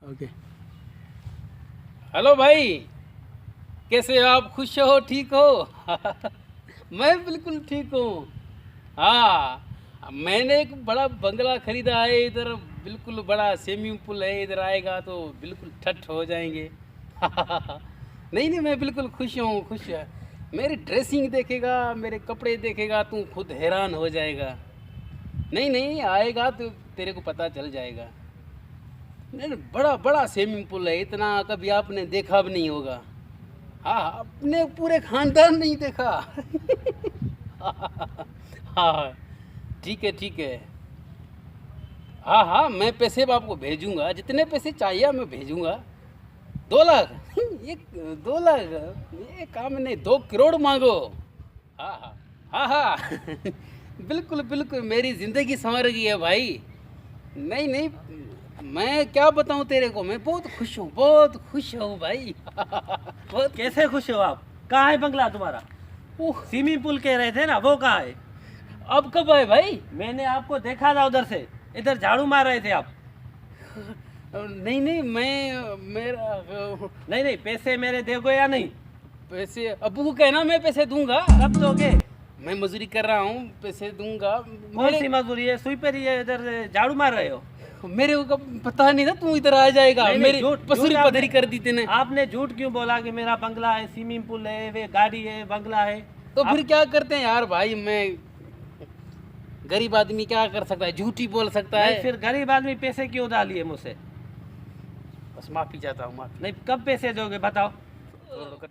Okay. Hello भाई, कैसे हो आप? खुश हो? ठीक हो? मैं बिल्कुल ठीक हूँ। हाँ, मैंने एक बड़ा बंगला खरीदा है इधर, बिल्कुल बड़ा स्विमिंग पूल है, इधर आएगा तो बिल्कुल ठट्ठ हो जाएंगे। नहीं नहीं, मैं बिल्कुल खुश हूँ, खुश है। मेरी ड्रेसिंग देखेगा, मेरे कपड़े देखेगा, तू खुद हैरान हो जाएगा। नहीं नहीं, आएगा तो तेरे को पता चल जाएगा। नहीं नहीं, बड़ा बड़ा स्विमिंग पूल है, इतना कभी आपने देखा भी नहीं होगा। हाँ, अपने पूरे खानदान नहीं देखा। हाँ, ठीक है ठीक है। हाँ हाँ, मैं पैसे आपको भेजूंगा, जितने पैसे चाहिए मैं भेजूंगा। 2 लाख? ये 2 लाख ये काम नहीं, 2 करोड़ मांगो। हाँ हाँ हाँ हाँ। बिल्कुल बिल्कुल, मेरी ज़िंदगी संवर गई है भाई। नहीं नहीं, मैं क्या बताऊं तेरे को, मैं बहुत खुश हूँ, बहुत खुश हूँ भाई। बहुत। कैसे खुश हो आप? कहाँ है बंगला तुम्हारा? ओह, स्विमिंग पूल कह रहे थे ना, वो कहाँ है? अब कब आए भाई? मैंने आपको देखा था उधर से, इधर झाड़ू मार रहे थे आप। नहीं नहीं, मैं मेरा नहीं नहीं, पैसे मेरे दोगे या नहीं? पैसे अबू को कहना, मैं पैसे दूंगा। कब दोगे? मैं मजदूरी कर रहा हूँ, पैसे दूंगा। कौन सी मजदूरी है? सुई पर ही है, इधर झाड़ू मार रहे हो? मेरे को कब पता नहीं था तू इधर आ जाएगा। नहीं, नहीं, मेरी झूठ- पसुरी झूठ आपने- पधरी कर दी तेने। आपने झूठ क्यों बोला कि मेरा बंगला है, स्विमिंग पूल है, वे गाड़ी है, बंगला है? तो फिर क्या करते हैं यार भाई, मैं गरीब आदमी क्या कर सकता है, झूठ ही बोल सकता नहीं, है। फिर गरीब आदमी पैसे क्यों डालिए मुझसे? बस माफी चाहता हूँ, माफी। नहीं, कब पैसे दोगे बताओ?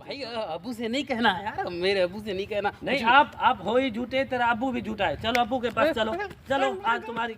भाई अबू से नहीं कहना यार, मेरे अबू से नहीं कहना। नहीं, आप हो ही झूठे, तेरा अब्बू भी झूठा है। चलो अब्बू के पास चलो, चलो आज तुम्हारी